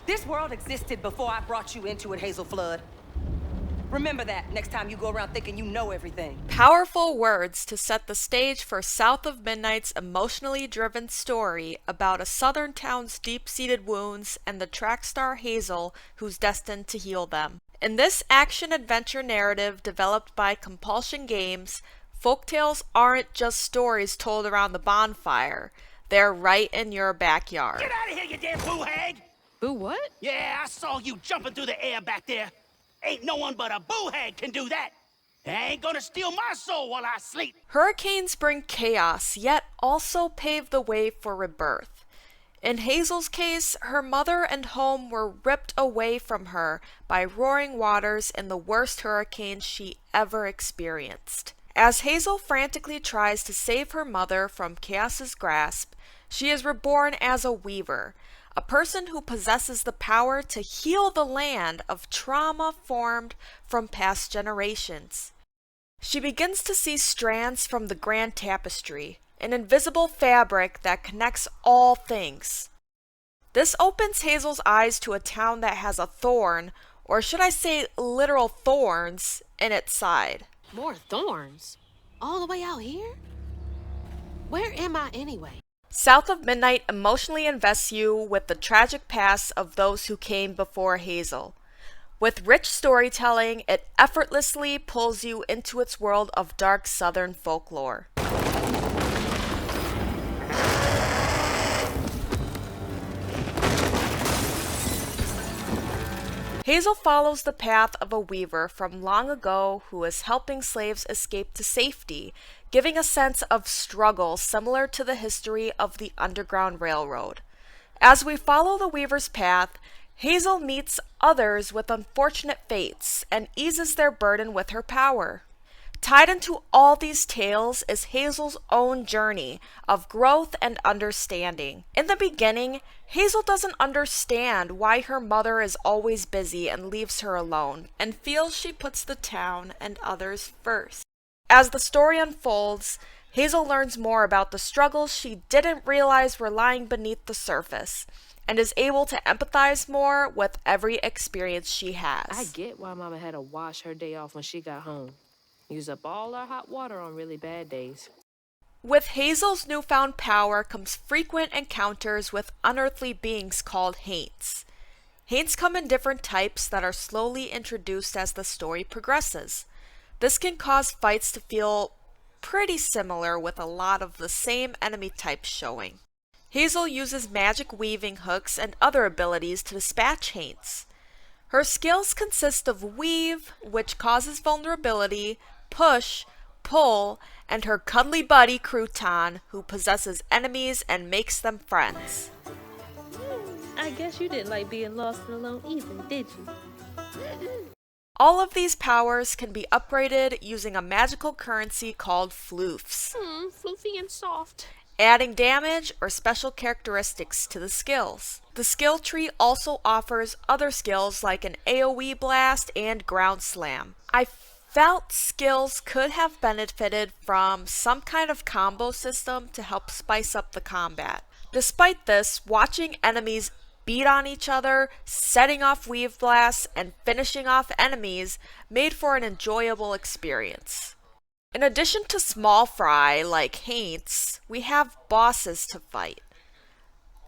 This world existed before I brought you into it, Hazel Flood. Remember that next time you go around thinking you know everything. Powerful words to set the stage for South of Midnight's emotionally driven story about a southern town's deep-seated wounds and the track star Hazel who's destined to heal them. In this action-adventure narrative developed by Compulsion Games, folktales aren't just stories told around the bonfire. They're right in your backyard. Get out of here, you damn boo hag! Boo what? Yeah, I saw you jumping through the air back there. Ain't no one but a boo hag can do that. They ain't gonna steal my soul while I sleep. Hurricanes bring chaos, yet also pave the way for rebirth. In Hazel's case, her mother and home were ripped away from her by roaring waters in the worst hurricane she ever experienced. As Hazel frantically tries to save her mother from chaos's grasp, she is reborn as a weaver, a person who possesses the power to heal the land of trauma formed from past generations. She begins to see strands from the grand tapestry, an invisible fabric that connects all things. This opens Hazel's eyes to a town that has a thorn, or should I say literal thorns, in its side. More thorns? All the way out here? Where am I anyway? South of Midnight emotionally invests you with the tragic past of those who came before Hazel. With rich storytelling, it effortlessly pulls you into its world of dark southern folklore. Hazel follows the path of a weaver from long ago who is helping slaves escape to safety, giving a sense of struggle similar to the history of the Underground Railroad. As we follow the weaver's path, Hazel meets others with unfortunate fates and eases their burden with her power. Tied into all these tales is Hazel's own journey of growth and understanding. In the beginning, Hazel doesn't understand why her mother is always busy and leaves her alone, and feels she puts the town and others first. As the story unfolds, Hazel learns more about the struggles she didn't realize were lying beneath the surface, and is able to empathize more with every experience she has. I get why Mama had to wash her day off when she got home. Use up all our hot water on really bad days. With Hazel's newfound power comes frequent encounters with unearthly beings called haints. Haints come in different types that are slowly introduced as the story progresses. This can cause fights to feel pretty similar with a lot of the same enemy types showing. Hazel uses magic weaving hooks and other abilities to dispatch haints. Her skills consist of weave, which causes vulnerability, push, pull, and her cuddly buddy Crouton, who possesses enemies and makes them friends. I guess you didn't like being lost and alone either, did you? All of these powers can be upgraded using a magical currency called floofs, Floofy and soft. adding damage or special characteristics to the skills. The skill tree also offers other skills like an AoE blast and ground slam. I felt skills could have benefited from some kind of combo system to help spice up the combat. Despite this, watching enemies beat on each other, setting off weave blasts, and finishing off enemies made for an enjoyable experience. In addition to small fry like haints, we have bosses to fight.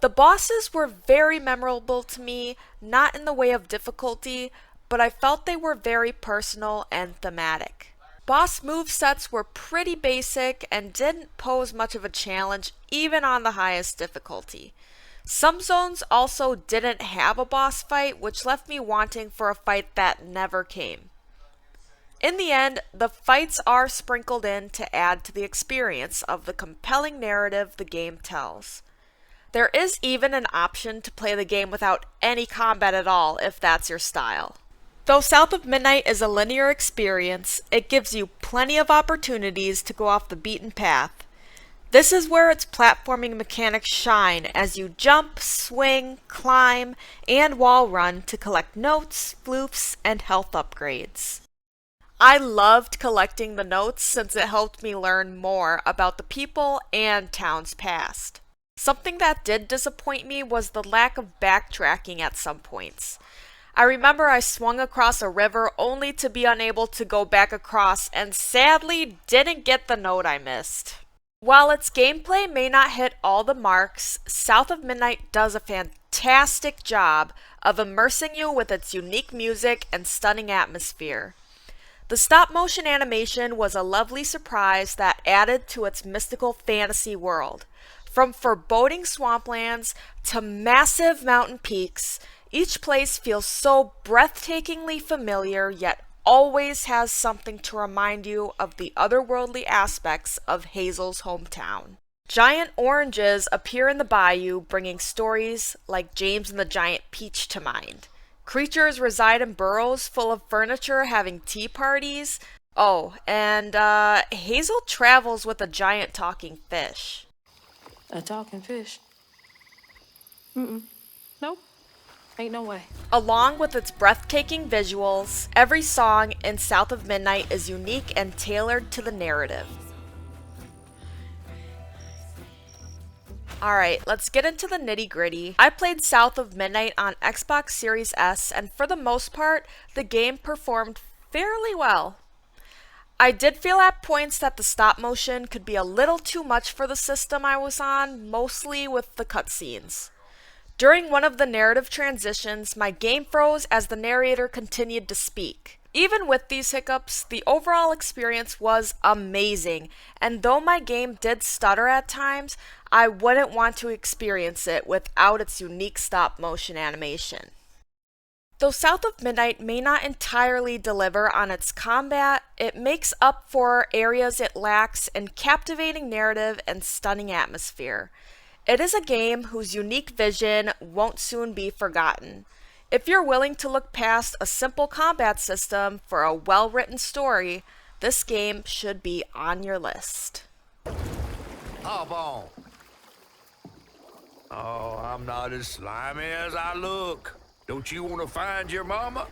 The bosses were very memorable to me, not in the way of difficulty, but I felt they were very personal and thematic. Boss movesets were pretty basic and didn't pose much of a challenge even on the highest difficulty. Some zones also didn't have a boss fight, which left me wanting for a fight that never came. In the end, the fights are sprinkled in to add to the experience of the compelling narrative the game tells. There is even an option to play the game without any combat at all if that's your style. Though South of Midnight is a linear experience, it gives you plenty of opportunities to go off the beaten path. This is where its platforming mechanics shine as you jump, swing, climb, and wall run to collect notes, floofs, and health upgrades. I loved collecting the notes since it helped me learn more about the people and town's past. Something that did disappoint me was the lack of backtracking at some points. I remember I swung across a river only to be unable to go back across and sadly didn't get the note I missed. While its gameplay may not hit all the marks, South of Midnight does a fantastic job of immersing you with its unique music and stunning atmosphere. The stop-motion animation was a lovely surprise that added to its mystical fantasy world. From foreboding swamplands to massive mountain peaks, each place feels so breathtakingly familiar yet always has something to remind you of the otherworldly aspects of Hazel's hometown. Giant oranges appear in the bayou, bringing stories like James and the Giant Peach to mind. Creatures reside in burrows full of furniture having tea parties. Oh, and Hazel travels with a giant talking fish. A talking fish? Nope. Ain't no way. Along with its breathtaking visuals, every song in South of Midnight is unique and tailored to the narrative. Alright, let's get into the nitty-gritty. I played South of Midnight on Xbox Series S, and for the most part, the game performed fairly well. I did feel at points that the stop motion could be a little too much for the system I was on, mostly with the cutscenes. During one of the narrative transitions, my game froze as the narrator continued to speak. Even with these hiccups, the overall experience was amazing, and though my game did stutter at times, I wouldn't want to experience it without its unique stop-motion animation. Though South of Midnight may not entirely deliver on its combat, it makes up for areas it lacks in captivating narrative and stunning atmosphere. It is a game whose unique vision won't soon be forgotten. If you're willing to look past a simple combat system for a well-written story, this game should be on your list. Hop on. Oh, I'm not as slimy as I look. Don't you want to find your mama?